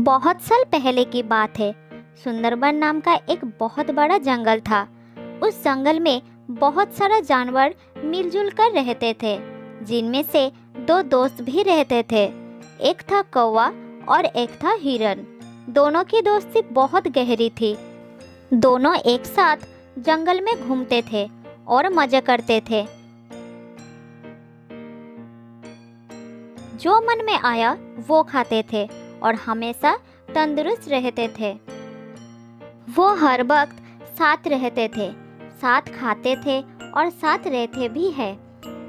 बहुत साल पहले की बात है। सुंदरबन नाम का एक बहुत बड़ा जंगल था। उस जंगल में बहुत सारा जानवर मिलजुल कर रहते थे, जिनमें से दो दोस्त भी रहते थे। एक था कौवा और एक था हिरन। दोनों की दोस्ती बहुत गहरी थी। दोनों एक साथ जंगल में घूमते थे और मजे करते थे। जो मन में आया वो खाते थे और हमेशा तंदुरुस्त रहते थे। वो हर वक्त साथ रहते थे, साथ खाते थे और साथ रहते भी है।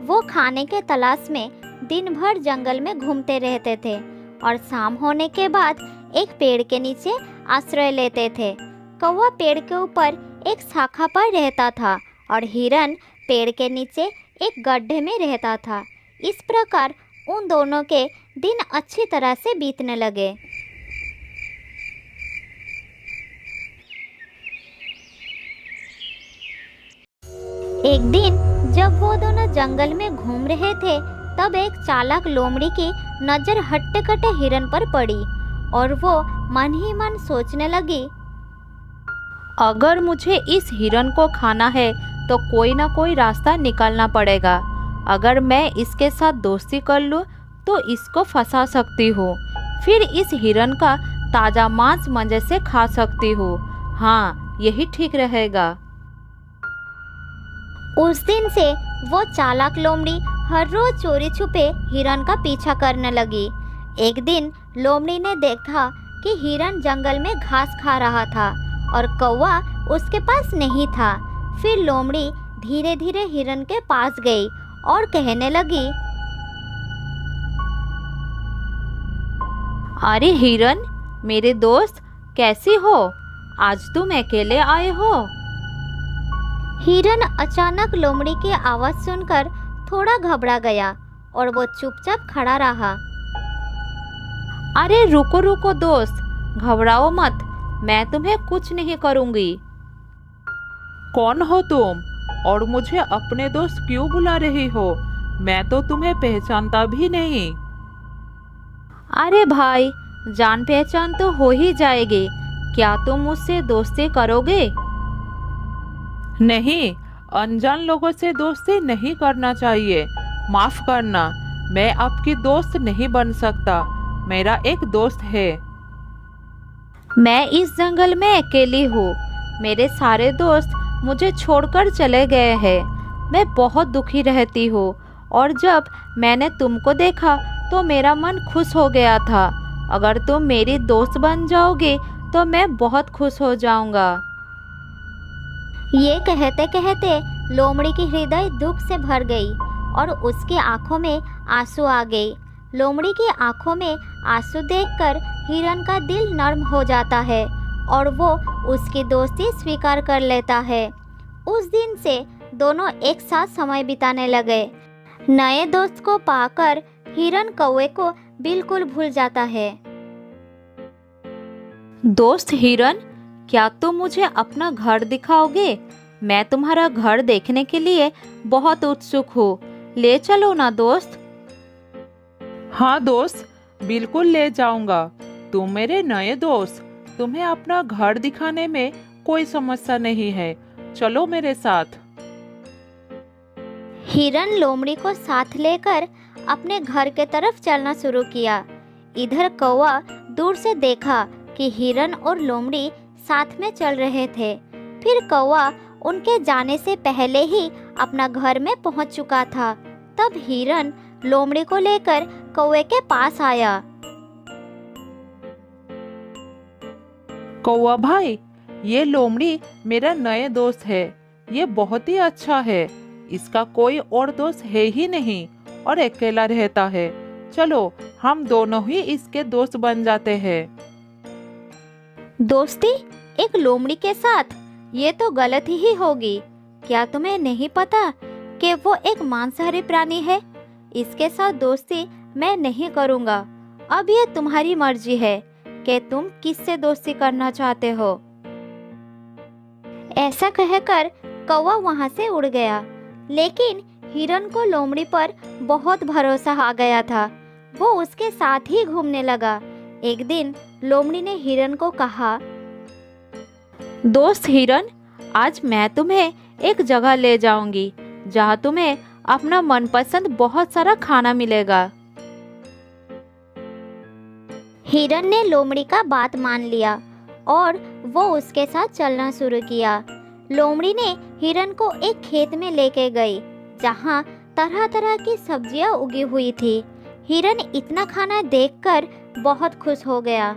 वो खाने के तलाश में दिन भर जंगल में घूमते रहते थे और शाम होने के बाद एक पेड़ के नीचे आश्रय लेते थे। कौवा पेड़ के ऊपर एक शाखा पर रहता था और हिरन पेड़ के नीचे एक गड्ढे में रहता था। इस प्रकार उन दोनों के दिन अच्छी तरह से बीतने लगे। एक दिन जब वो दोनों जंगल में घूम रहे थे, तब एक चालाक लोमड़ी की नजर हट्टे कट्टे हिरन पर पड़ी और वो मन ही मन सोचने लगी, अगर मुझे इस हिरन को खाना है तो कोई ना कोई रास्ता निकालना पड़ेगा। अगर मैं इसके साथ दोस्ती कर लूँ तो इसको फंसा सकती हूँ, फिर इस हिरन का ताज़ा मांस मजे से खा सकती हूँ। हाँ, यही ठीक रहेगा। उस दिन से वो चालाक लोमड़ी हर रोज चोरी छुपे हिरन का पीछा करने लगी। एक दिन लोमड़ी ने देखा कि हिरन जंगल में घास खा रहा था और कौवा उसके पास नहीं था। फिर लोमड़ी धीरे धीरे हिरन के पास गई और कहने लगी, अरे हिरन, मेरे दोस्त, कैसी हो? आज तुम अकेले आए हो? हिरन अचानक लोमड़ी की आवाज़ सुनकर थोड़ा घबरा गया और वो चुपचाप खड़ा रहा। अरे रुको रुको दोस्त, घबराओ मत, मैं तुम्हें कुछ नहीं करूँगी। कौन हो तुम और मुझे अपने दोस्त क्यों बुला रही हो? मैं तो तुम्हें पहचानता भी नहीं। अरे भाई, जान पहचान तो हो ही जाएगी। क्या तुम मुझसे दोस्ती करोगे? नहीं, अनजान लोगों से दोस्ती नहीं करना चाहिए। माफ करना, मैं आपकी दोस्त नहीं बन सकता। मेरा एक दोस्त है। मैं इस जंगल में अकेली हूँ। मेरे सारे दोस्त मुझे छोड़कर चले गए हैं। मैं बहुत दुखी रहती हूँ और जब मैंने तुमको देखा तो मेरा मन खुश हो गया था। अगर तुम मेरी दोस्त बन जाओगे तो मैं बहुत खुश हो जाऊंगा। ये कहते कहते लोमड़ी की हृदय दुख से भर गई और उसकी आंखों में आंसू आ गए। लोमड़ी की आंखों में आंसू देखकर हिरन का दिल नर्म हो जाता है और वो उसकी दोस्ती स्वीकार कर लेता है। उस दिन से दोनों एक साथ समय बिताने लगे। नए दोस्त को पाकर हिरन कौवे को बिल्कुल भूल जाता है। दोस्त हिरन, क्या तुम मुझे अपना घर दिखाओगे? मैं तुम्हारा घर देखने के लिए बहुत उत्सुक हूँ। ले चलो ना दोस्त। हाँ दोस्त, बिल्कुल ले जाऊंगा। तुम मेरे नए दोस्त, तुम्हें अपना घर दिखाने में कोई समस्या नहीं है। चलो मेरे साथ। हिरन लोमड़ी को साथ लेकर अपने घर के तरफ चलना शुरू किया। इधर कौवा दूर से देखा कि हिरन और लोमड़ी साथ में चल रहे थे। फिर कौवा उनके जाने से पहले ही अपना घर में पहुंच चुका था। तब हिरन लोमड़ी को लेकर कौवे के पास आया। कौवा भाई, ये लोमड़ी मेरा नए दोस्त है। ये बहुत ही अच्छा है। इसका कोई और दोस्त है ही नहीं और अकेला रहता है। चलो हम दोनों ही इसके दोस्त बन जाते हैं। दोस्ती एक लोमड़ी के साथ? ये तो गलत ही होगी। क्या तुम्हें नहीं पता कि वो एक मांसाहारी प्राणी है? इसके साथ दोस्ती मैं नहीं करूँगा। अब ये तुम्हारी मर्जी है कि तुम किससे दोस्ती करना चाहते हो। ऐसा कहकर कौवा वहाँ से उड़ गया। लेकिन हिरन को लोमड़ी पर बहुत भरोसा आ गया था। वो उसके साथ ही घूमने लगा। एक दिन लोमड़ी ने हिरन को कहा, दोस्त हिरन, आज मैं तुम्हें एक जगह ले जाऊंगी जहाँ तुम्हें अपना मनपसंद बहुत सारा खाना मिलेगा। हिरन ने लोमड़ी का बात मान लिया और वो उसके साथ चलना शुरू किया। लोमड़ी ने हिरन को एक खेत में लेके गई जहाँ तरह तरह की सब्जियां उगी हुई थी। हिरन इतना खाना देखकर बहुत खुश हो गया।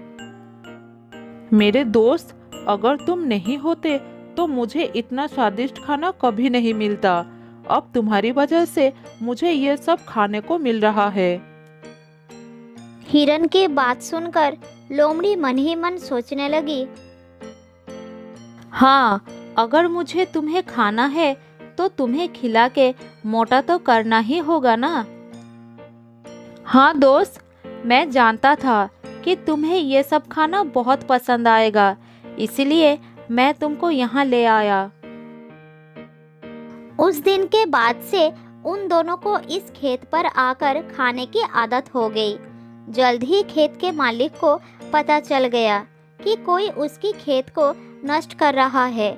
मेरे दोस्त, अगर तुम नहीं होते तो मुझे इतना स्वादिष्ट खाना कभी नहीं मिलता। अब तुम्हारी वजह से मुझे ये सब खाने को मिल रहा है। हिरन की बात सुनकर लोमड़ी मन ही मन सोचने लगी, हाँ, अगर मुझे तुम्हें खाना है तो तुम्हें खिला के मोटा तो करना ही होगा ना। हाँ दोस्त, मैं जानता था कि तुम्हें ये सब खाना बहुत पसंद आएगा, इसलिए मैं तुमको यहाँ ले आया। उस दिन के बाद से उन दोनों को इस खेत पर आकर खाने की आदत हो गई। जल्द ही खेत के मालिक को पता चल गया कि कोई उसकी खेत को नष्ट कर रहा है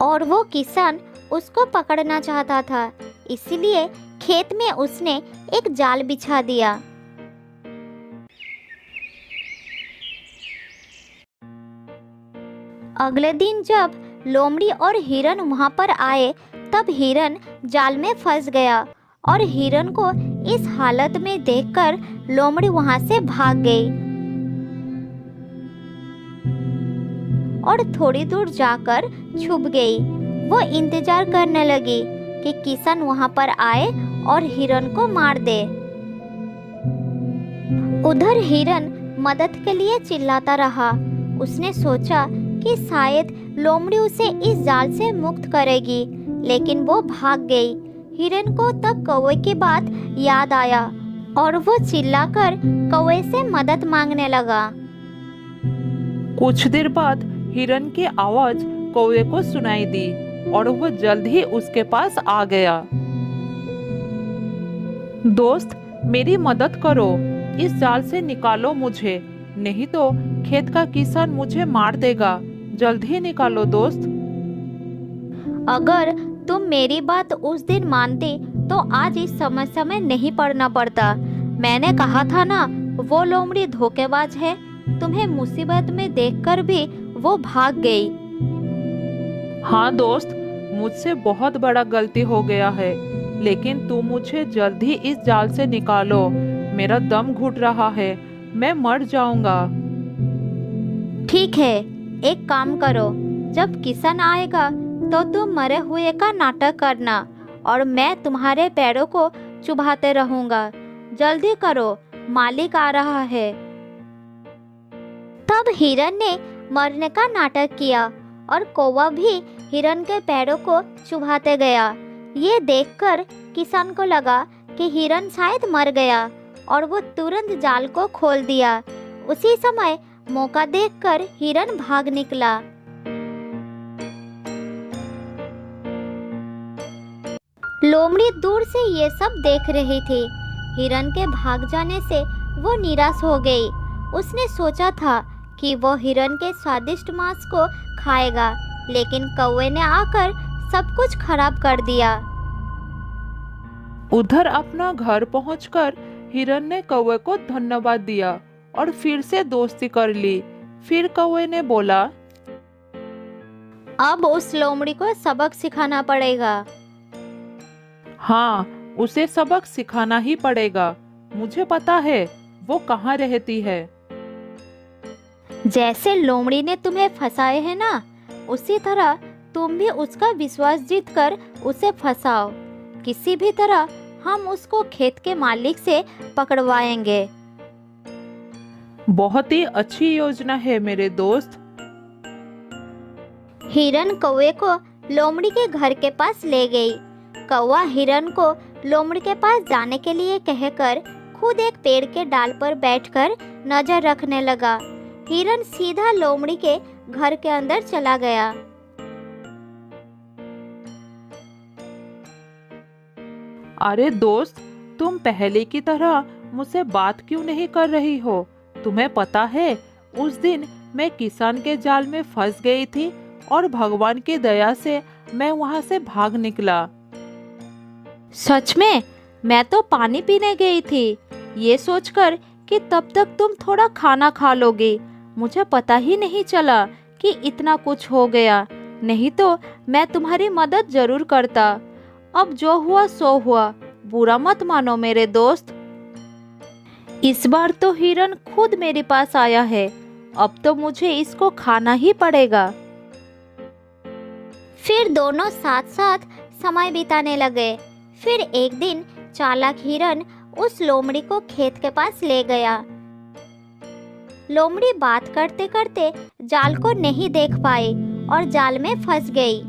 और वो किसान उसको पकड़ना चाहता था। इसलिए खेत में उसने एक जाल बिछा दिया। अगले दिन जब लोमड़ी और हिरन वहां पर आए तब हिरन जाल में फंस गया और हिरन को इस हालत में देखकर लोमड़ी वहां से भाग गई और थोड़ी दूर जाकर छुप गई। वो इंतजार करने लगी कि किसान वहां पर आए और हिरन को मार दे। उधर हिरन मदद के लिए चिल्लाता रहा। उसने सोचा कि शायद लोमड़ी उसे इस जाल से मुक्त करेगी, लेकिन वो भाग गई। हिरन को तब कौवे की बात याद आया और वो चिल्लाकर कौवे से मदद मांगने लगा। कुछ देर बाद हिरन की आवाज कौवे को सुनाई दी और वो जल्द ही उसके पास आ गया। दोस्त, मेरी मदद करो, इस जाल से निकालो मुझे, नहीं तो खेत का किसान मुझे मार देगा। जल्द ही निकालो दोस्त। अगर तुम मेरी बात उस दिन मानती तो आज इस समस्या में नहीं पड़ना पड़ता। मैंने कहा था ना, वो लोमड़ी धोखेबाज है। तुम्हें मुसीबत में देखकर भी वो भाग गई। हाँ दोस्त, मुझसे बहुत बड़ा गलती हो गया है, लेकिन तुम मुझे जल्द ही इस जाल से निकालो। मेरा दम घुट रहा है, मैं मर जाऊंगा। ठीक है, एक काम करो, जब किसान आएगा तो तुम मरे हुए का नाटक करना और मैं तुम्हारे पैरों को चुभाते रहूंगा। जल्दी करो, मालिक आ रहा है। तब हिरन ने मरने का नाटक किया और कौवा भी हिरन के पैरों को चुभाते गया। ये देखकर किसान को लगा कि हिरन शायद मर गया और वो तुरंत जाल को खोल दिया। उसी समय मौका देखकर हिरन भाग निकला। लोमड़ी दूर से ये सब देख रही थी। हिरन के भाग जाने से वो निराश हो गई। उसने सोचा था कि वो हिरन के स्वादिष्ट मांस को खाएगा, लेकिन कौवे ने आकर सब कुछ खराब कर दिया। उधर अपना घर पहुंचकर हिरन ने कौवे को धन्यवाद दिया और फिर से दोस्ती कर ली। फिर कौवे ने बोला, अब उस लोमड़ी को सबक सिखाना पड़ेगा। हाँ, उसे सबक सिखाना ही पड़ेगा। मुझे पता है वो कहाँ रहती है। जैसे लोमड़ी ने तुम्हें फंसाए है ना, उसी तरह तुम भी उसका विश्वास जीतकर उसे फंसाओ। किसी भी तरह हम उसको खेत के मालिक से पकड़वाएंगे। बहुत ही अच्छी योजना है मेरे दोस्त। हिरन कौवे को लोमड़ी के घर के पास ले गई। कौवा हिरन को लोमड़ी के पास जाने के लिए कहकर खुद एक पेड़ के डाल पर बैठकर नजर रखने लगा। हिरन सीधा लोमड़ी के घर के अंदर चला गया। अरे दोस्त, तुम पहले की तरह मुझसे बात क्यों नहीं कर रही हो? तुम्हें पता है, उस दिन मैं किसान के जाल में फंस गई थी और भगवान की दया से मैं वहां से भाग निकला। सच में? मैं तो पानी पीने गई थी, ये सोचकर कि तब तक तुम थोड़ा खाना खा लोगे। मुझे पता ही नहीं चला कि इतना कुछ हो गया, नहीं तो मैं तुम्हारी मदद जरूर करता। अब जो हुआ सो हुआ, बुरा मत मानो मेरे दोस्त। इस बार तो हिरन खुद मेरे पास आया है, अब तो मुझे इसको खाना ही पड़ेगा। फिर दोनों साथ साथ समय बिताने लगे। फिर एक दिन चालाक हिरन उस लोमड़ी को खेत के पास ले गया। लोमड़ी बात करते करते जाल को नहीं देख पाई और जाल में फंस गई।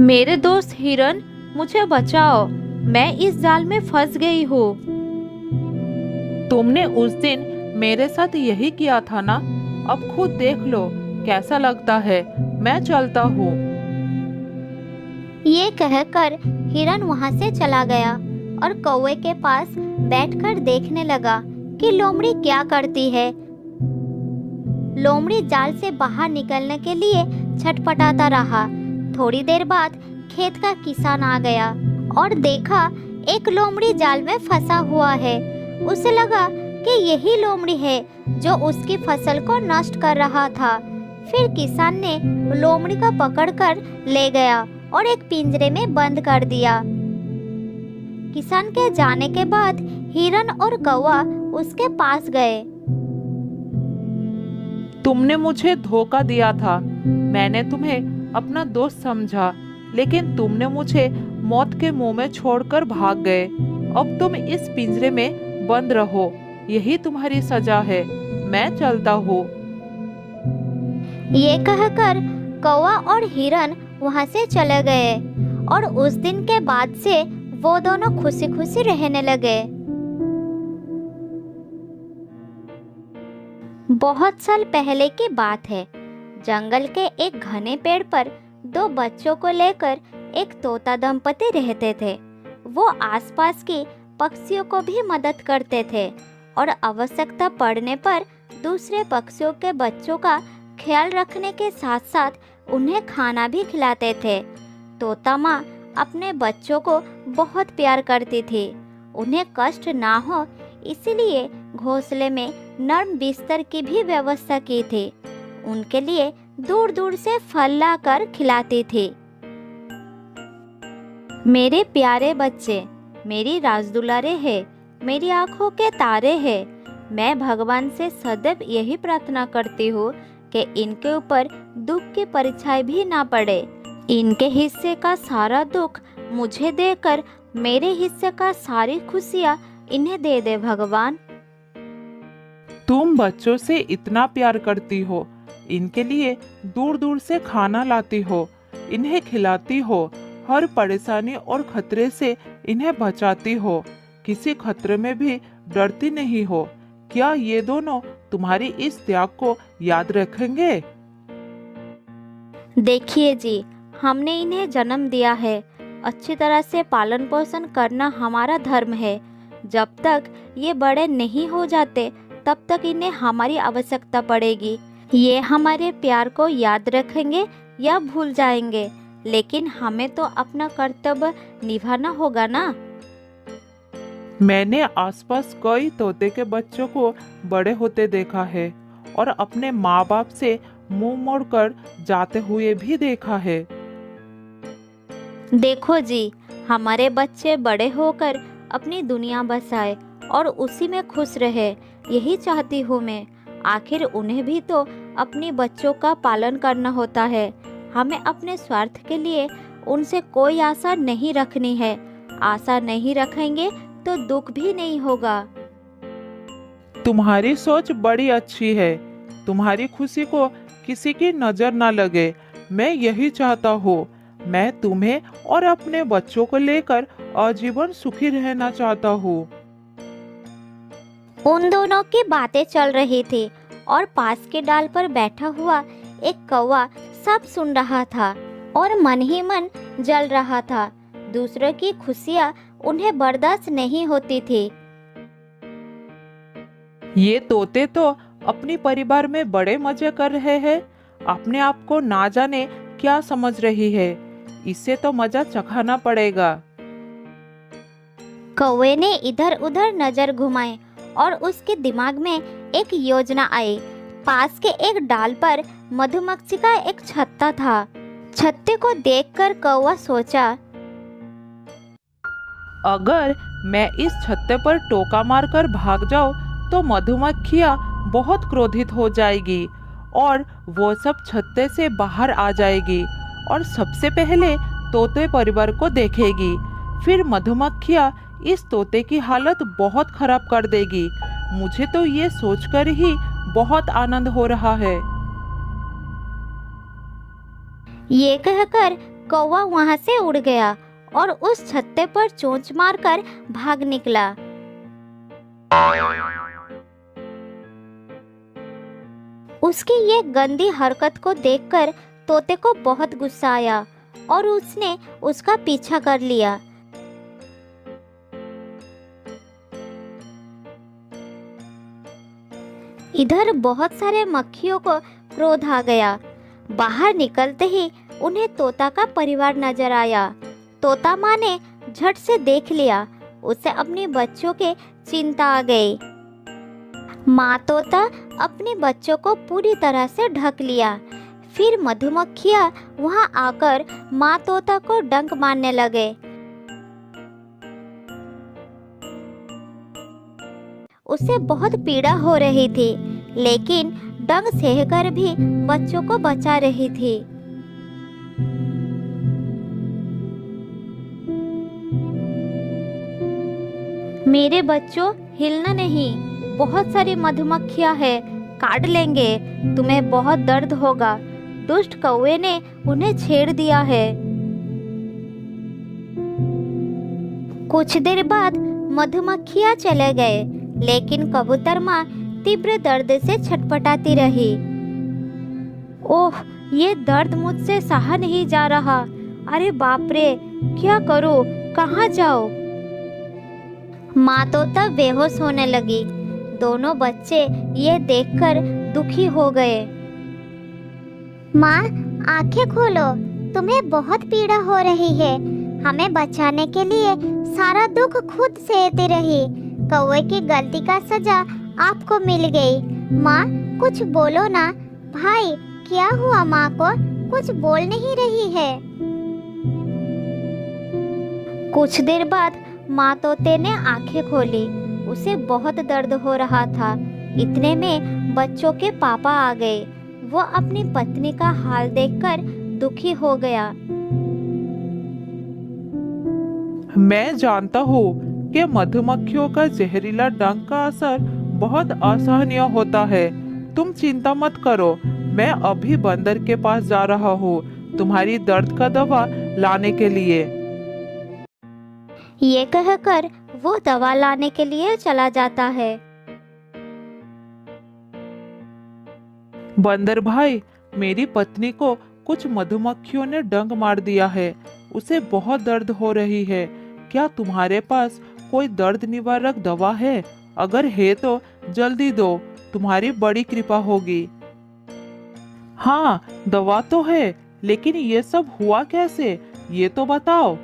मेरे दोस्त हिरन, मुझे बचाओ, मैं इस जाल में फंस गई हूँ। तुमने उस दिन मेरे साथ यही किया था ना? अब खुद देख लो कैसा लगता है। मैं चलता हूँ। ये कहकर हिरन वहां से चला गया और कौवे के पास बैठकर देखने लगा कि लोमड़ी क्या करती है। लोमड़ी जाल से बाहर निकलने के लिए छटपटाता रहा। थोड़ी देर बाद खेत का किसान आ गया और देखा एक लोमड़ी जाल में फंसा हुआ है। उसे लगा कि यही लोमड़ी है जो उसकी फसल को नष्ट कर रहा था। फिर किसान ने लोमड़ी को पकड़कर ले गया और एक पिंजरे में बंद कर दिया। किसान के जाने के बाद हिरन और कौवा उसके पास गए। तुमने मुझे धोखा दिया था। मैंने तुम्हें अपना दोस्त समझा, लेकिन तुमने मुझे मौत के मुंह में छोड़कर भाग गए। अब तुम इस पिंजरे में बंद रहो, यही तुम्हारी सजा है। मैं चलता हूँ। ये कहकर कौवा और हिरन वहां से चले गए और उस दिन के बाद से वो दोनों खुशी खुशी रहने लगे। बहुत साल पहले की बात है। जंगल के एक घने पेड़ पर दो बच्चों को लेकर एक तोता दंपति रहते थे। वो आसपास की पक्षियों को भी मदद करते थे और आवश्यकता पड़ने पर दूसरे पक्षियों के बच्चों का ख्याल रखने के साथ साथ उन्हें खाना भी खिलाते थे। तोता माँ अपने बच्चों को बहुत प्यार करती थी। उन्हें कष्ट ना हो इसलिए घोंसले में नरम बिस्तर की भी व्यवस्था की थी। उनके लिए दूर दूर से फल लाकर खिलाती थी। मेरे प्यारे बच्चे मेरी राजदुलारे हैं, मेरी आंखों के तारे हैं। मैं भगवान से सदैव यही प्रार्थना करती हूँ कि इनके ऊपर दुख की परछाई भी ना पड़े। इनके हिस्से का सारा दुख मुझे देकर मेरे हिस्से का सारी खुशियाँ इन्हें दे दे भगवान। तुम बच्चों से इतना प्यार करती हो, इनके लिए दूर दूर से खाना लाती हो, इन्हें खिलाती हो, हर परेशानी और खतरे से इन्हें बचाती हो, किसी खतरे में भी डरती नहीं हो। क्या ये दोनों तुम्हारी इस त्याग को याद रखेंगे? देखिए जी, हमने इन्हें जन्म दिया है। अच्छी तरह से पालन पोषण करना हमारा धर्म है। जब तक ये बड़े नहीं हो जाते तब तक इन्हें हमारी आवश्यकता पड़ेगी। ये हमारे प्यार को याद रखेंगे या भूल जाएंगे, लेकिन हमें तो अपना कर्तव्य निभाना होगा ना। मैंने आसपास कई तोते के बच्चों को बड़े होते देखा है और अपने माँ बाप से मुंह मोड़कर जाते हुए भी देखा है। देखो जी, हमारे बच्चे बड़े होकर अपनी दुनिया बसाए और उसी में खुश रहे, यही चाहती हूँ मैं। आखिर उन्हें भी तो अपने बच्चों का पालन करना होता है। हमें अपने स्वार्थ के लिए उनसे कोई आशा नहीं रखनी है। आशा नहीं रखेंगे तो दुख भी नहीं होगा। तुम्हारी सोच बड़ी अच्छी है। तुम्हारी खुशी को किसी की नजर ना लगे, मैं यही चाहता हूँ। मैं तुम्हें और अपने बच्चों को लेकर आजीवन सुखी रहना चाहता हूँ। उन दोनों की बातें चल रही थी और पास के डाल पर बैठा हुआ एक कौवा सब सुन रहा था और मन ही मन जल रहा था। दूसरों की खुशियाँ उन्हें बर्दाश्त नहीं होती थी। ये तोते तो अपनी परिवार में बड़े मजे कर रहे हैं। अपने आप को ना जाने क्या समझ रही है। इससे तो मजा चखाना पड़ेगा। कौवे ने इधर उधर नजर घुमाई और उसके दिमाग में एक योजना आई। पास के एक डाल पर मधुमक्खी का एक छत्ता था। छत्ते को देखकर कौवा सोचा, अगर मैं इस छत्ते पर टोका मारकर भाग जाऊं तो मधुमक्खियां बहुत क्रोधित हो जाएगी और वो सब छत्ते से बाहर आ जाएगी और सबसे पहले तोते परिवार को देखेगी। फिर मधुमक्खियां इस तोते की हालत बहुत खराब कर देगी। मुझे तो ये सोचकर ही बहुत आनंद हो रहा है। ये कहकर कौवा वहां से उड़ गया और उस छत्ते पर चोंच मारकर भाग निकला। उसकी ये गंदी हरकत को देखकर तोते को बहुत गुस्सा आया और उसने उसका पीछा कर लिया। इधर बहुत सारे मक्खियों को क्रोध आ गया। बाहर निकलते ही उन्हें तोता का परिवार नजर आया। तोता माँ ने झट से देख लिया। उसे अपने बच्चों के चिंता आ गई। माँ तोता अपने बच्चों को पूरी तरह से ढक लिया। फिर मधुमक्खियाँ वहां आकर माँ तोता को डंक मारने लगे। उसे बहुत पीड़ा हो रही थी, लेकिन डंक सहकर भी बच्चों को बचा रही थी। मेरे बच्चों, हिलना नहीं, बहुत सारी मधुमक्खियां हैं, काट लेंगे, तुम्हें बहुत दर्द होगा। दुष्ट कौवे ने उन्हें छेड़ दिया है। कुछ देर बाद मधुमक्खियां चले गए, लेकिन कबूतर माँ तीव्र दर्द से छटपटाती रही। ओह, ये दर्द मुझसे सहा नहीं जा रहा। अरे बाप रे, क्या करूं, कहाँ जाऊं? माँ तोता बेहोश होने लगी। दोनों बच्चे ये देखकर दुखी हो गए। माँ, आंखें खोलो, तुम्हें बहुत पीड़ा हो रही है। हमें बचाने के लिए सारा दुख खुद सहती रही। कौवे की गलती का सजा आपको मिल गई। माँ, कुछ बोलो ना। भाई, क्या हुआ? माँ को कुछ बोल नहीं रही है। कुछ देर बाद माँ तोते ने आंखें खोली। उसे बहुत दर्द हो रहा था। इतने में बच्चों के पापा आ गए। वो अपनी पत्नी का हाल देखकर दुखी हो गया। मैं जानता हूँ कि मधुमक्खियों का जहरीला डंक का असर बहुत असहनीय होता है। तुम चिंता मत करो, मैं अभी बंदर के पास जा रहा हूँ तुम्हारी दर्द का दवा लाने के लिए। ये कहकर वो दवा लाने के लिए चला जाता है। बंदर भाई, मेरी पत्नी को कुछ मधुमक्खियों ने डंक मार दिया है। उसे बहुत दर्द हो रही है। क्या तुम्हारे पास कोई दर्द निवारक दवा है? अगर है तो जल्दी दो, तुम्हारी बड़ी कृपा होगी। हाँ, दवा तो है, लेकिन ये सब हुआ कैसे, ये तो बताओ।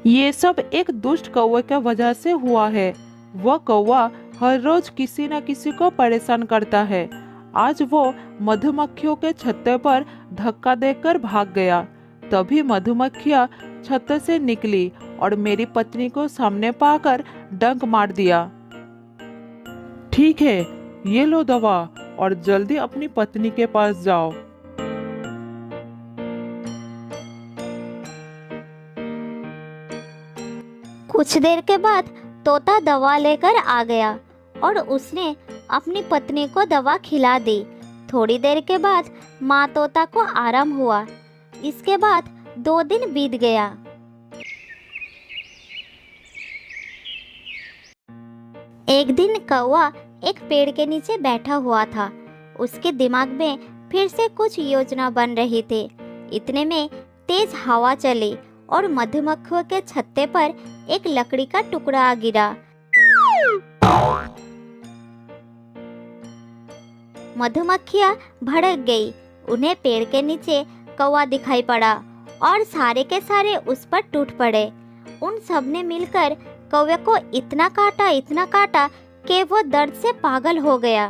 ये सब एक दुष्ट कौवे की वजह से हुआ है। वह कौवा हर रोज किसी न किसी को परेशान करता है। आज वो मधुमक्खियों के छत्ते पर धक्का देकर भाग गया। तभी मधुमक्खियां छत्ते से निकली और मेरी पत्नी को सामने पाकर डंक मार दिया। ठीक है, ये लो दवा और जल्दी अपनी पत्नी के पास जाओ। कुछ देर के बाद तोता दवा लेकर आ गया और उसने अपनी पत्नी को दवा खिला दी। थोड़ी देर के बाद माँ तोता को आराम हुआ। इसके बाद 2 दिन बीत गया। एक दिन कौवा एक पेड़ के नीचे बैठा हुआ था। उसके दिमाग में फिर से कुछ योजना बन रही थी। इतने में तेज हवा चली और मधुमक्खियों के छत्ते पर एक लकड़ी का टुकड़ा आ गिरा। मधुमक्खियाँ भड़क गई। उन्हें पेड़ के नीचे कौवा दिखाई पड़ा और सारे के सारे उस पर टूट पड़े। उन सब ने मिलकर कौवे को इतना काटा कि वो दर्द से पागल हो गया।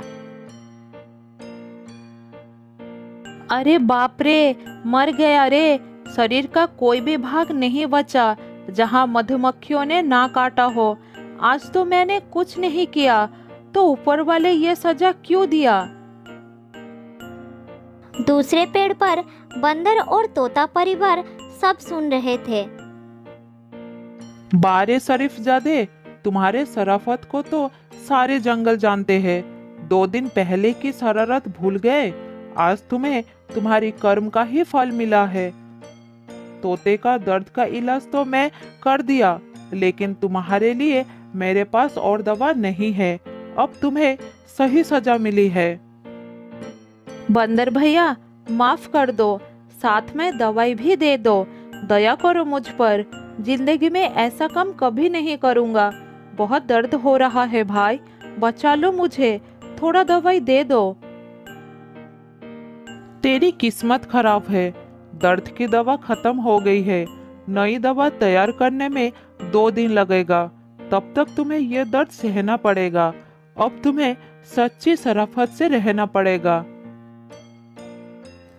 अरे बाप रे, मर गया रे। शरीर का कोई भी भाग नहीं बचा जहाँ मधुमक्खियों ने ना काटा हो। आज तो मैंने कुछ नहीं किया, तो ऊपर वाले ये सजा क्यों दिया? दूसरे पेड़ पर बंदर और तोता परिवार सब सुन रहे थे। बारे शरीफजादे, तुम्हारे शराफत को तो सारे जंगल जानते हैं। 2 दिन पहले की शरारत भूल गए। आज तुम्हें तुम्हारी कर्म का ही फल मिला है। तोते का दर्द का इलाज तो मैं कर दिया, लेकिन तुम्हारे लिए मेरे पास और दवा नहीं है। अब तुम्हें सही सजा मिली है। बंदर भैया, माफ कर दो, साथ में दवाई भी दे दो। दया करो मुझ पर। जिंदगी में ऐसा काम कभी नहीं करूँगा। बहुत दर्द हो रहा है भाई, बचा लो मुझे। थोड़ा दवाई दे दो। तेरी किस्मत खराब है, दर्द की दवा खत्म हो गई है। नई दवा तैयार करने में 2 दिन लगेगा। तब तक तुम्हें यह दर्द सहना पड़ेगा। अब तुम्हें सच्ची शराफत से रहना पड़ेगा।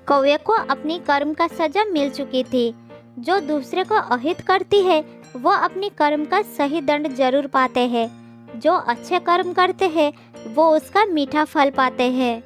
कौवे को अपनी कर्म का सजा मिल चुकी थी। जो दूसरे को अहित करती है वो अपनी कर्म का सही दंड जरूर पाते हैं। जो अच्छे कर्म करते हैं वो उसका मीठा फल पाते हैं।